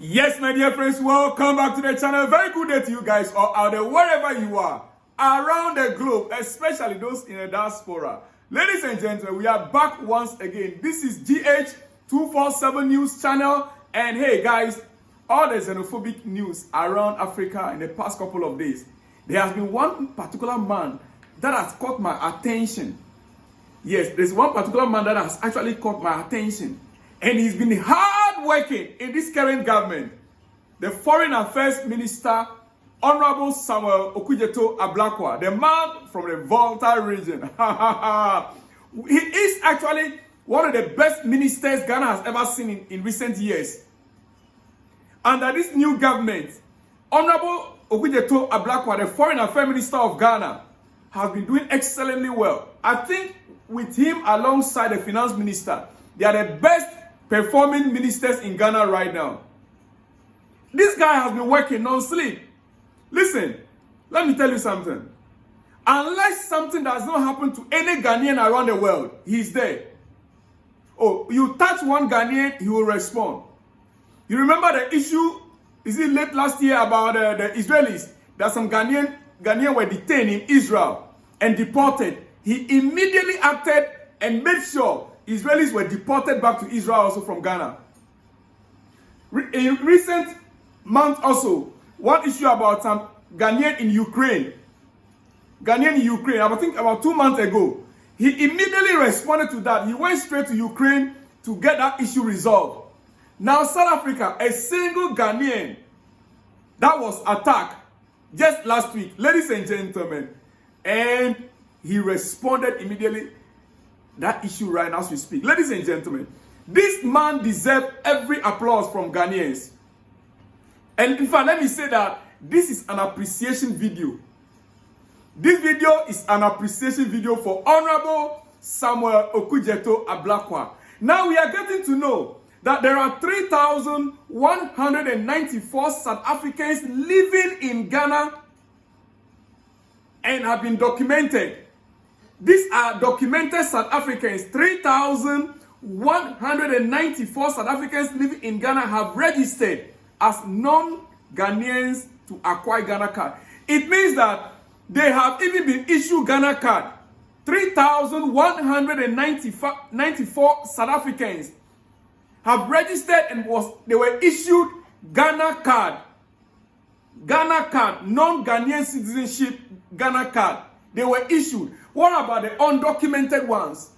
Yes, my dear friends, welcome back to the channel. Very good day to you guys, or out there, wherever you are, around the globe, especially those in the diaspora. Ladies and gentlemen, we are back once again. This is GH247 News Channel. And hey, guys, all the xenophobic news around Africa in the past couple of days. There has been one particular man that has caught my attention. Yes, there's one particular man that has actually caught my attention. And he's been hard working in this current government. The Foreign Affairs Minister, Honorable Samuel Okudzeto Ablakwah, the man from the Volta region. He is actually one of the best ministers Ghana has ever seen in recent years. Under this new government, Honorable Okudzeto Ablakwah, the Foreign Affairs Minister of Ghana, has been doing excellently well. I think with him alongside the Finance Minister, they are the best performing ministers in Ghana right now. This guy has been working non-sleep. Listen, let me tell you something. Unless something does not happen to any Ghanaian around the world, he's there. Oh, you touch one Ghanaian, he will respond. You remember the issue, is it late last year about the Israelis? That some Ghanaian were detained in Israel and deported. He immediately acted and made sure Israelis were deported back to Israel also from Ghana. In recent months also, one issue about some Ghanaian in Ukraine. Ghanaian in Ukraine, I think about 2 months ago. He immediately responded to that. He went straight to Ukraine to get that issue resolved. Now South Africa, a single Ghanaian that was attacked just last week, ladies and gentlemen, and he responded immediately. That issue right now as we speak. Ladies and gentlemen, this man deserves every applause from Ghanaians. And in fact, let me say that this is an appreciation video. This video is an appreciation video for Honorable Samuel Okudzeto Ablakwah. Now we are getting to know that there are 3,194 South Africans living in Ghana and have been documented. These are documented South Africans. 3,194 South Africans living in Ghana have registered as non-Ghanaians to acquire Ghana card. It means that they have even been issued Ghana card. 3,194 South Africans have registered and they were issued Ghana card. Ghana card, non-Ghanaian citizenship Ghana card. They were issued. What about the undocumented ones?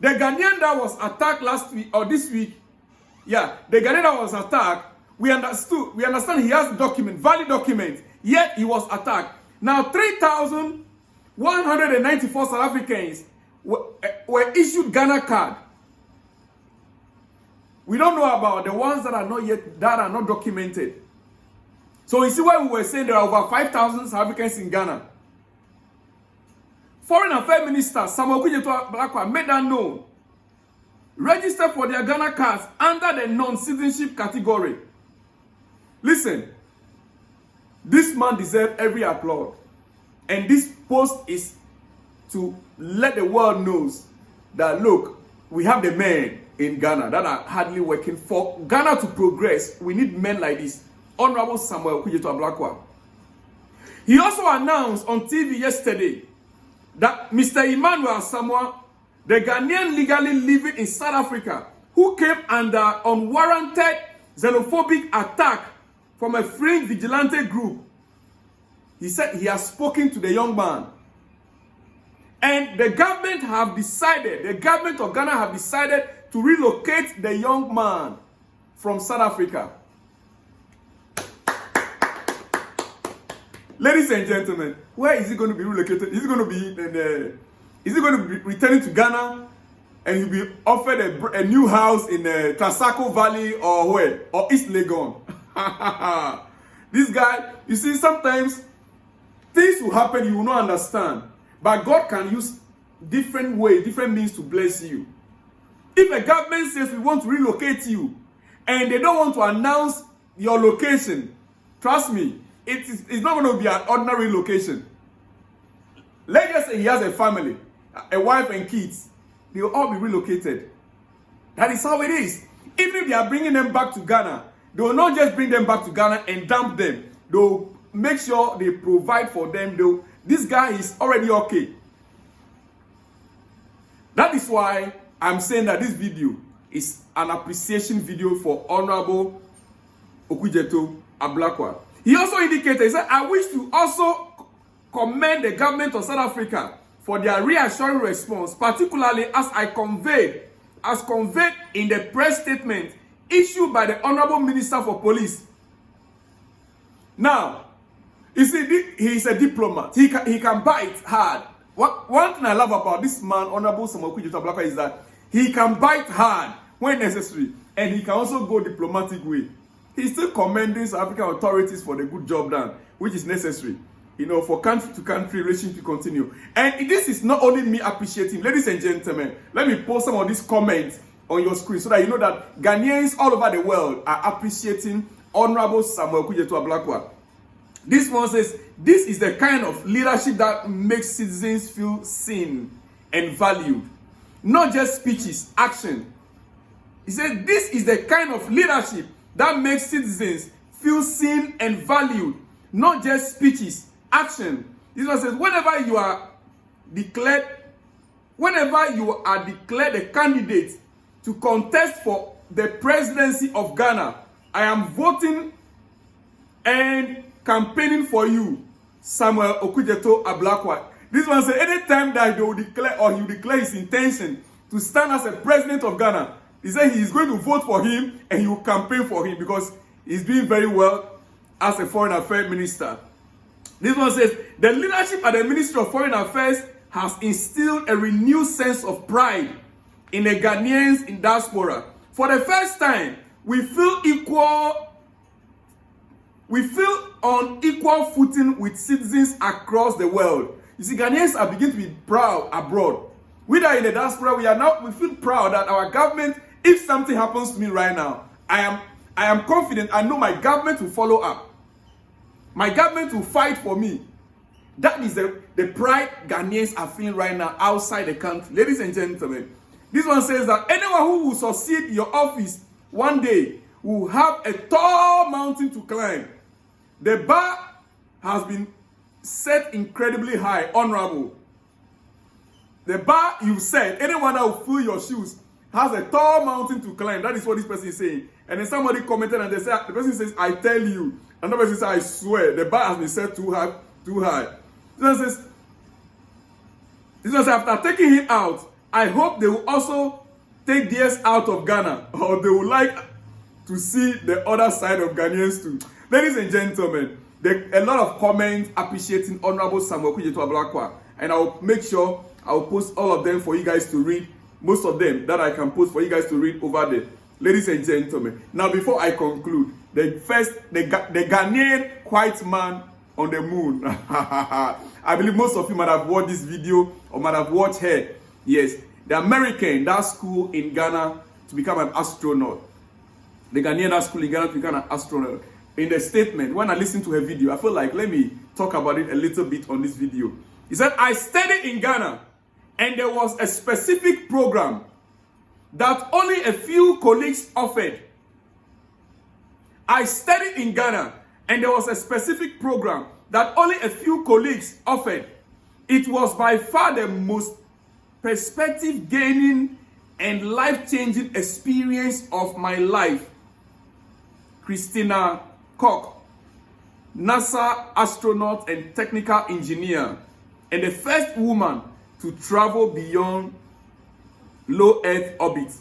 The Ghanaian that was attacked last week or this week, yeah, the Ghanaian that was attacked, we understand he has document, valid document, yet he was attacked. Now 3,194 South Africans were issued Ghana card. We don't know about the ones that are not documented. So you see why we were saying there are over 5,000 South Africans in Ghana. Foreign Affairs Minister Samuel Okudzeto Ablakwah made that known. Register for their Ghana cards under the non-citizenship category. Listen, this man deserves every applaud. And this post is to let the world know that, look, we have the men in Ghana that are hardly working. For Ghana to progress, we need men like this. Honorable Samuel Okudzeto Ablakwah. He also announced on TV yesterday that Mr. Emmanuel Samoa, the Ghanaian legally living in South Africa, who came under unwarranted xenophobic attack from a fringe vigilante group, he said he has spoken to the young man. And the government of Ghana have decided to relocate the young man from South Africa. Ladies and gentlemen, where is he going to be relocated? Is he going to be returning to Ghana and he'll be offered a new house in the Transaco Valley or where? Or East Legon? This guy, you see, sometimes things will happen you will not understand. But God can use different ways, different means to bless you. If a government says we want to relocate you and they don't want to announce your location, trust me, it's not going to be an ordinary location. Let's just say he has a family, a wife and kids. They will all be relocated. That is how it is. Even if they are bringing them back to Ghana, They will not just bring them back to Ghana and dump them. They will make sure they provide for them. This guy is already okay. That is why I'm saying that this video is an appreciation video for Honorable Okudzeto Ablakwah. He also indicated, he said, I wish to also commend the government of South Africa for their reassuring response, particularly as conveyed in the press statement issued by the Honorable Minister for Police. Now, you see, he is a diplomat. He can bite hard. One thing I love about this man, Honorable Okudzeto Ablakwah, is that he can bite hard when necessary, and he can also go diplomatic way. He's still commending South African authorities for the good job done, which is necessary, you know, for country-to-country relations to continue. And this is not only me appreciating. Ladies and gentlemen, let me post some of these comments on your screen so that you know that Ghanaians all over the world are appreciating Honorable Samuel Okudzeto Ablakwah. This one says, this is the kind of leadership that makes citizens feel seen and valued. Not just speeches, action. He said, this is the kind of leadership that makes citizens feel seen and valued. Not just speeches, action. This one says, whenever you are declared a candidate to contest for the presidency of Ghana, I am voting and campaigning for you, Samuel Okudzeto Ablakwah. This one says, anytime that they will declare or he will declare his intention to stand as a president of Ghana, he said he is going to vote for him and he will campaign for him because he's doing very well as a foreign affairs minister. This one says, the leadership at the Ministry of Foreign Affairs has instilled a renewed sense of pride in the Ghanaians in diaspora. For the first time, we feel on equal footing with citizens across the world. You see, Ghanaians are beginning to be proud abroad. We that are in the diaspora, we feel proud that our government, if something happens to me right now, I am confident, I know my government will follow up. My government will fight for me. That is the pride Ghanaians are feeling right now outside the country. Ladies and gentlemen, this one says that anyone who will succeed in your office one day will have a tall mountain to climb. The bar has been set incredibly high, honorable. The bar you set, anyone that will fill your shoes has a tall mountain to climb. That is what this person is saying. And then somebody commented and the person says, I tell you. Another person says, I swear, the bar has been set too high. This one says, after taking him out, I hope they will also take DS out of Ghana, or they would like to see the other side of Ghanaians too. Ladies and gentlemen, a lot of comments appreciating Honorable Samuel Okudzeto Ablakwah, and I will make sure I will post all of them for you guys to read. Most of them that I can post for you guys to read over there. Ladies and gentlemen, now before I conclude, the Ghanaian white man on the moon. I believe most of you might have watched this video or might have watched her. Yes, the American that school in Ghana to become an astronaut. The Ghanaian that school in Ghana to become an astronaut. In the statement, when I listened to her video, I feel like let me talk about it a little bit on this video. He said, I studied in Ghana and there was a specific program that only a few colleagues offered. I studied in Ghana and there was a specific program that only a few colleagues offered. It was by far the most perspective-gaining and life-changing experience of my life. Christina Koch, NASA astronaut and technical engineer, and the first woman to travel beyond low Earth orbit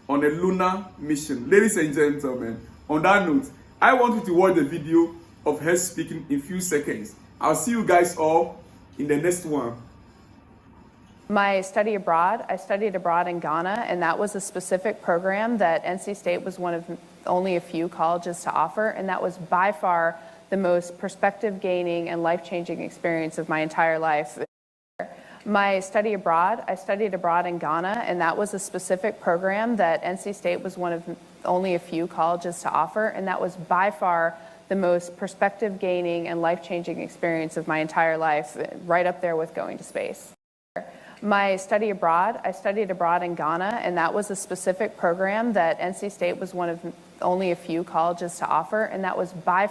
on a lunar mission. Ladies and gentlemen, on that note, I want you to watch the video of her speaking in a few seconds. I'll see you guys all in the next one. My study abroad, I studied abroad in Ghana, and that was a specific program that NC State was one of only a few colleges to offer, and that was by far the most perspective-gaining and life-changing experience of my entire life. My study abroad, I studied abroad in Ghana, and that was a specific program that NC State was one of only a few colleges to offer, and that was by far the most perspective-gaining and life-changing experience of my entire life, right up there with going to space. My study abroad, I studied abroad in Ghana, and that was a specific program that NC State was one of only a few colleges to offer, and that was by